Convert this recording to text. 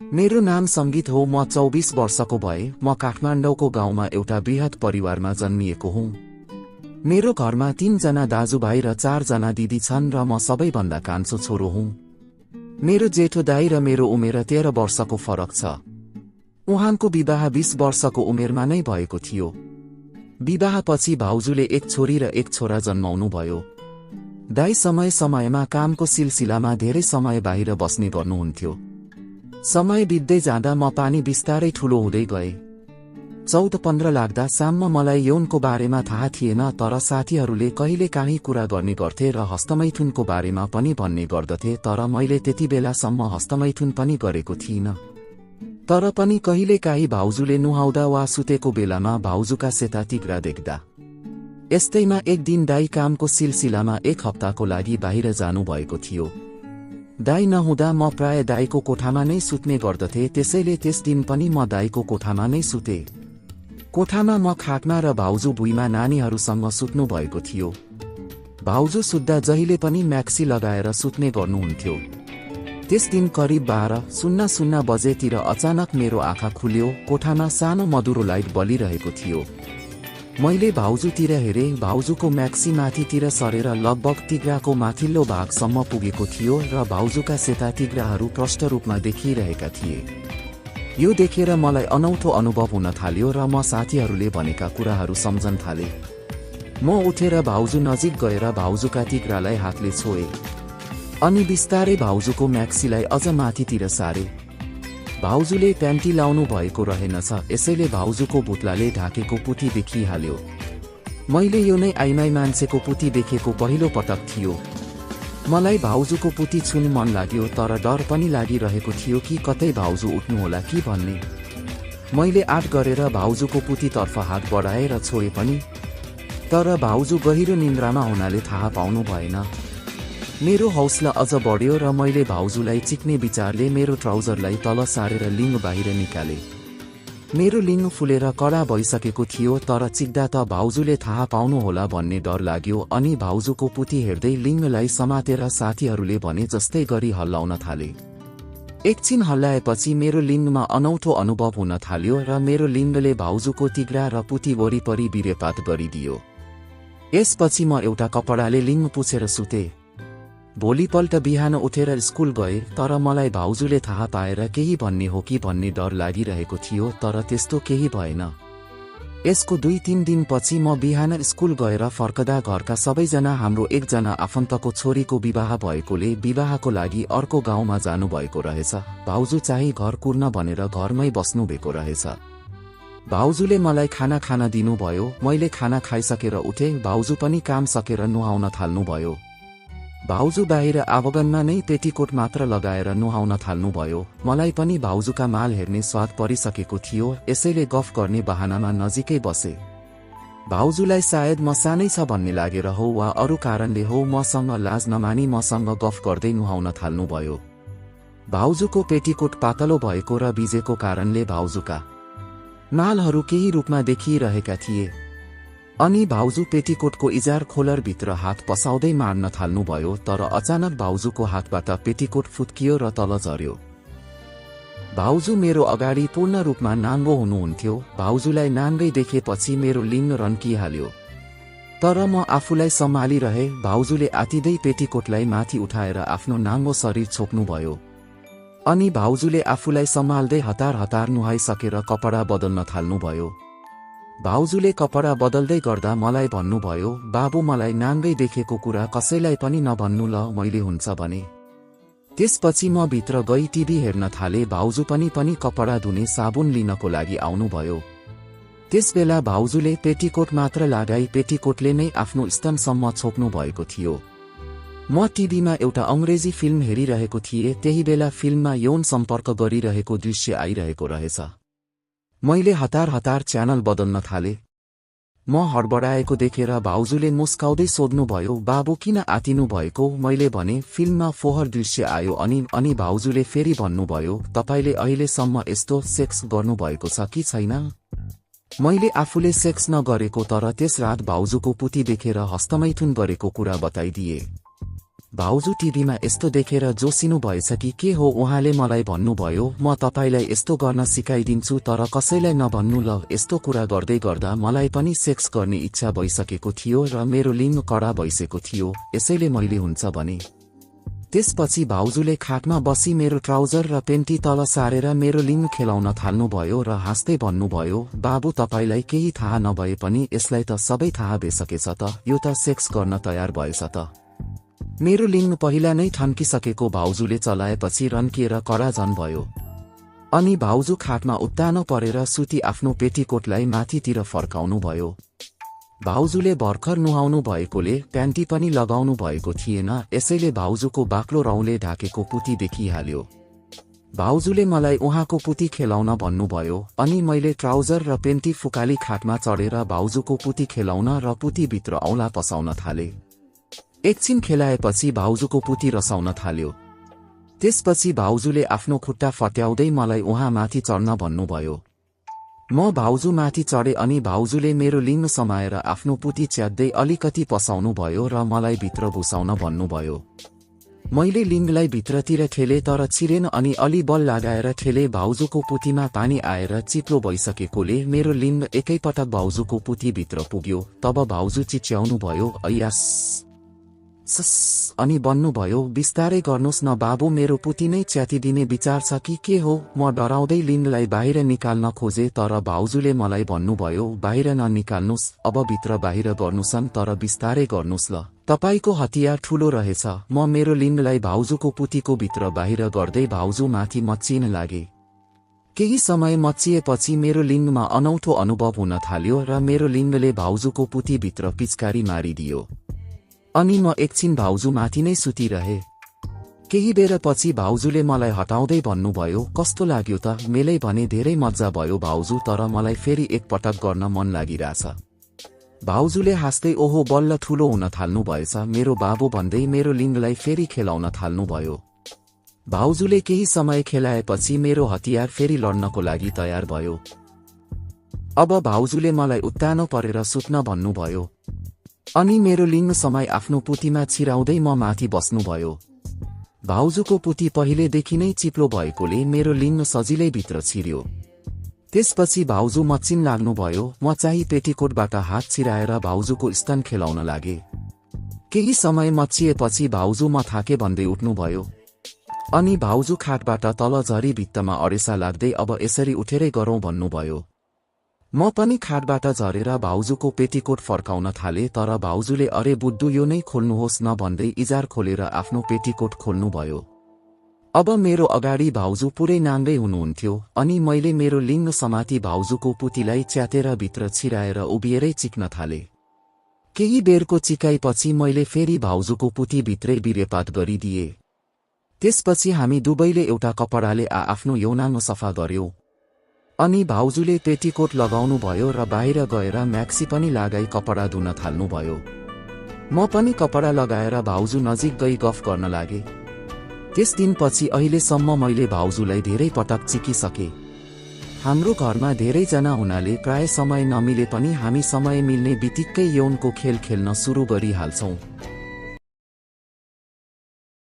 मेरो नाम संगीत हो। म 24 वर्षको भए। म काठमाडौँको गाउँमा एउटा बृहत परिवारमा जन्मिएको हुँ। मेरो घरमा 3 जना दाजुभाइ र 4 जना दिदी छन् र म सबैभन्दा कान्छो छोरो हुँ। मेरो जेठो दाइ र मेरो उमेर 13 वर्षको फरक छ। उहाँको विवाह 20 वर्षको उमेरमा नै भएको थियो। विवाहपछि भाउजूले एक छोरी र एक छोरा जन्माउनुभयो। दाइ समय समयमा कामको सिलसिलामा धेरै समय बाहिर बस्ने गर्नुहुन्थ्यो। समय बित्दै जाँदा म पनि बिस्तारै ठूलो हुँदै गए। 14-15 लाग्दासम्म मलाई यौनको बारेमा थाहा थिएन, तर साथीहरूले कहिलेकाहीँ कुरा गर्ने गर्थे र हस्तमैथुनको बारेमा पनि भन्ने गर्दथे, तर मैले त्यति बेलासम्म हस्तमैथुन पनि गरेको थिइनँ। तर पनि कहिलेकाहीँ भाउजूले नुहाउँदा वा सुतेको बेलामा भाउजूका सेता तिघ्रा देख्दा। यस्तैमा एक दिन दाइ कामको सिलसिलामा 1 हप्ताको लागि बाहिर जानुभएको थियो। दाइ नहुँदा म प्राय दाइको कोठामा नै सुत्ने गर्दथे, त्यसैले त्यस दिन पनि म दाइको कोठामा नै सुते। कोठामा म खाटमा र भाउजू भुइँमा नानीहरूसँग सुत्नु भएको थियो। भाउजू सुत्दा जहिले पनि म्याक्सी लगाएर सुत्ने गर्नुहुन्थ्यो। त्यस दिन करिब 12:00 बजेतिर अचानक मेरो आँखा खुल्यो। कोठामा सानो मधुरो लाइट बलिरहेको थियो। मैले भाउजूतिर हेरेँ। भाउजूको म्याक्सी माथितिर सरेर लगभग तिघ्राको माथिल्लो भागसम्म पुगेको थियो र भाउजूका सेता तिघ्राहरू प्रष्ट रूपमा देखिरहेका थिए। यो देखेर मलाई अनौठो अनुभव हुन थाल्यो र म साथीहरूले भनेका कुराहरू सम्झन थाले। म उठेर भाउजू नजिक गएर भाउजूका तिघ्रालाई हातले छोए अनि बिस्तारै भाउजूको म्याक्सीलाई अझ माथितिर सारे। भाउजूले प्यान्टी लाउनु भएको रहेनछ, यसैले भाउजूको भुत्लाले ढाकेको पुती देखिहाल्यो। मैले यो नै आइमाई मान्छेको पुती देखेको पहिलो पटक थियो। मलाई भाउजूको पुती छुन मन लाग्यो, तर डर पनि लागिरहेको थियो कि कतै भाउजू उठ्नुहोला कि भन्ने। मैले आँट गरेर भाउजूको पुतीतर्फ हात बढाए र छोए पनि, तर भाउजू गहिरो निन्द्रामा हुनाले थाहा पाउनु भएन। मेरो हौसला अझ बढ्यो र मैले भाउजूलाई चिक्ने विचारले मेरो ट्राउजरलाई तल सारेर लिङ्ग बाहिर निकाले। मेरो लिङ्ग फुलेर कडा भइसकेको थियो, तर चिक्दा त भाउजूले थाहा पाउनुहोला भन्ने डर लाग्यो अनि भाउजूको पुती हेर्दै लिङ्गलाई समातेर साथीहरूले भने जस्तै गरी हल्लाउन थाले। एकछिन हल्लाएपछि मेरो लिङ्गमा अनौठो अनुभव हुन थाल्यो र मेरो लिङ्गले भाउजूको तिघ्रा र पुती वरिपरि बिरेपात गरिदियो। यसपछि म एउटा कपडाले लिङ्ग पुछेर सुते। भोलिपल्ट बिहान उठेर स्कुल गए, तर मलाई भाउजूले थाहा पाएर केही भन्ने हो कि भन्ने डर लागिरहेको थियो, तर त्यस्तो केही भएन। यसको 2-3 दिनपछि म बिहान स्कुल गएर फर्कदा घरका सबैजना हाम्रो एकजना आफन्तको छोरीको विवाह भएकोले विवाहको लागि अर्को गाउँमा जानुभएको रहेछ। भाउजू चाहिँ घर कुर्न भनेर घरमै बस्नुभएको रहेछ। भाउजूले मलाई खाना खान दिनुभयो। मैले खाना खाइसकेर उठे। भाउजू पनि काम सकेर नुहाउन थाल्नुभयो। भाउजू बाहिर आँगनमा नै पेटीकोट मात्र लगाएर नुहाउन थाल्नुभयो। मलाई पनि भाउजूका माल हेर्ने स्वाद परिसकेको थियो, यसैले गफ गर्ने बहानामा नजिकै बसे। भाउजूलाई सायद म सानै छ भन्ने लागेर हो वा अरू कारणले हो, मसँग लाज नमानी मसँग गफ गर्दै नुहाउन थाल्नुभयो। भाउजूको पेटीकोट पातलो भएको र भिजेको कारणले भाउजूका मालहरू केही रूपमा देखिरहेका थिए। अनि भाउजू पेटीकोटको इजार खोलरभित्र हात पसाउँदै मार्न थाल्नुभयो, तर अचानक भाउजूको हातबाट पेटीकोट फुत्कियो र तल झर्यो। भाउजू मेरो अगाडि पूर्ण रूपमा नाङ्गो हुनुहुन्थ्यो। भाउजूलाई नाङ्गै देखेपछि मेरो लिङ्ग रन्किहाल्यो, तर म आफूलाई सम्हालिरहे। भाउजूले आतिदै पेटीकोटलाई माथि उठाएर आफ्नो नाङ्गो शरीर छोप्नुभयो अनि भाउजूले आफूलाई सम्हाल्दै हतार हतार नुहाइसकेर कपडा बदल्न थाल्नुभयो। भाउजूले कपडा बदल्दै गर्दा मलाई भन्नुभयो, बाबु मलाई नाङ्गै देखेको कुरा कसैलाई पनि नभन्नु ल, मैले हुन्छ भने। त्यसपछि म भित्र गई टिभी हेर्न थाले। भाउजू पनि कपडा धुने साबुन लिनको लागि आउनुभयो। त्यसबेला भाउजूले पेटीकोट मात्र लगाई पेटीकोटले नै आफ्नो स्तनसम्म छोप्नु भएको थियो। म टिभीमा एउटा अंग्रेजी फिल्म हेरिरहेको थिएँ। त्यही बेला फिल्ममा यौन सम्पर्क गरिरहेको दृश्य आइरहेको रहेछ। मैले हतार हतार च्यानल बदल्न थाले। म हडबडाएको देखेर भाउजूले मुस्काउँदै सोध्नुभयो, बाबु किन आतिनु भएको? मैले भने, फिल्ममा फोहर दृश्य आयो अनि भाउजूले फेरि भन्नुभयो, तपाईले अहिलेसम्म यस्तो सेक्स गर्नुभएको छ कि छैन? मैले आफूले सेक्स नगरेको तर त्यस रात भाउजूको पुती देखेर हस्तमैथुन गरेको कुरा बताइदिए। भाउजू टिभीमा यस्तो देखेर जोसिनु भएछ कि के हो उहाँले मलाई भन्नुभयो म तपाईलाई यस्तो गर्न सिकाइदिन्छु तर कसैलाई नभन्नु ल। यस्तो कुरा गर्दै गर्दा मलाई पनि सेक्स गर्ने इच्छा भइसकेको थियो र मेरो लिङ्ग कडा भइसकेको थियो, यसैले मैले हुन्छ भने। त्यसपछि भाउजूले खाटमा बसी मेरो ट्राउजर र पेन्टी तल सारेर मेरो लिङ्ग खेलाउन थाल्नुभयो र हाँस्दै भन्नुभयो, बाबु तपाईलाई केही थाहा नभए पनि यसलाई त सबै थाहा भइसकेछ त, यो त सेक्स गर्न तयार भएछ त। मेरो लिङ्ग पहिला नै ठन्किसकेको भाउजूले चलाएपछि रन्किएर कडा झन भयो। अनि भाउजू खाटमा उत्तानो परेर सुती आफ्नो पेटीकोटलाई माथितिर फर्काउनु भयो। भाउजूले भर्खर नुहाउनु भएकोले प्यान्टी पनि लगाउनु भएको थिएन, यसैले भाउजूको बाक्लो रौँले ढाकेको पुती देखिहाल्यो। भाउजूले मलाई उहाँको पुती खेलाउन भन्नुभयो अनि मैले ट्राउजर र पेन्टी फुकाली खाटमा चढेर भाउजूको पुती खेलाउन र पुतीभित्र औँला पसाउन थाले। एकछिन खेलाएपछि भाउजूको पुती रसाउन थाल्यो। त्यसपछि भाउजूले आफ्नो खुट्टा फट्याउँदै मलाई उहाँ माथि चढ्न भन्नुभयो। म भाउजू माथि चढे अनि भाउजूले मेरो लिङ्ग समाएर आफ्नो पुती च्यात्दै अलिकति पसाउनु भयो र मलाई भित्र घुसाउन भन्नुभयो। मैले लिङ्गलाई भित्रतिर ठेले तर छिरेन अनि अलि बल लगाएर ठेले। भाउजूको पुतीमा पानी आएर चिप्लो भइसकेकोले मेरो लिङ्ग एकैपटक भाउजूको पुतीभित्र पुग्यो। तब भाउजू चिच्याउनु भयो, अयास सस अनि भन्नुभयो, बिस्तारै गर्नुहोस् न बाबु, मेरो पुती नै च्यातिदिने विचार छ कि के हो। म डराउँदै लिङ्गलाई बाहिर निकाल्न खोजे तर भाउजूले मलाई भन्नुभयो, बाहिर ननिकाल्नुहोस्, अब भित्र बाहिर गर्नुछन् तर बिस्तारै गर्नुहोस् ल, तपाईको हतियार ठूलो रहेछ। म मेरो लिङ्गलाई भाउजूको पुतीको भित्र बाहिर गर्दै भाउजू माथि मच्चिन लागे। केही समय मच्चिएपछि मेरो लिङ्गमा अनौठो अनुभव हुन थाल्यो र मेरो लिङ्गले भाउजूको पुतीभित्र पिचकारी मारिदियो। अनि म एकछिन भाउजू माथि नै सुतिरहे। केही बेर पछि भाउजूले मलाई हटाउँदै भन्नुभयो, कस्तो लाग्यो त? मैले भने धेरै मजा भयो भाउजू, तर मलाई फेरि एकपटक गर्न मन लागिरहेछ। भाउजूले हाँस्दै ओहो बल्ल ठूलो हुन थाल्नु भएछ मेरो बाबु भन्दै मेरो लिङ्गलाई फेरि खेलाउन थाल्नुभयो। भाउजूले केही समय खेलाएपछि मेरो हतियार फेरि लड्नको लागि तयार भयो। अब भाउजूले मलाई उत्तानो परेर सुत्न भन्नुभयो अनि मेरो लिङ्ग समय आफ्नो पुतीमा छिराउँदै म माथि बस्नुभयो। भाउजूको पुती पहिलेदेखि नै चिप्लो भएकोले मेरो लिङ्ग सजिलै भित्र छिर्यो। त्यसपछि भाउजू मच्चिन लाग्नुभयो। म चाहिँ पेटीकोटबाट हात छिराएर भाउजूको स्तन खेलाउन लागे। केही समय मच्चिएपछि भाउजू म थाके भन्दै उठ्नुभयो अनि भाउजू खाटबाट तल झरी भित्तामा अडेसा लाग्दै अब यसरी उठेरै गरौँ भन्नुभयो। म पनि खाटबाट झरेर भाउजूको पेटीकोट फर्काउन थाले तर भाउजूले अरे बुड्डु यो नै खोल्नुहोस् न भन्दै इजार खोलेर आफ्नो पेटीकोट खोल्नुभयो। अब मेरो अगाडि भाउजू पुरै नाङ्गै हुनुहुन्थ्यो अनि मैले मेरो लिङ्ग समाती भाउजूको पुतीलाई च्यातेर भित्र छिराएर उभिएरै चिक्न थाले। केही बेरको चिकाइपछि मैले फेरि भाउजूको पुतीभित्रै वीर्यपात गरिदिए। त्यसपछि हामी दुवैले एउटा कपडाले आफ्नो यौनाङ्ग सफा गर्यौं अनि भाउजूले पेटीकोट लगाउनु भयो र बाहिर गएर म्याक्सी पनि लगाई कपडा धुन थाल्नुभयो। म पनि कपडा लगाएर भाउजू नजिक गई गफ गर्न लागे। त्यस दिनपछि अहिलेसम्म मैले भाउजूलाई धेरै पटक चिकिसके। हाम्रो घरमा धेरैजना हुनाले प्राय समय नमिले पनि हामी समय मिल्ने बित्तिकै यौनको खेल खेल्न सुरु गरिहाल्छौं।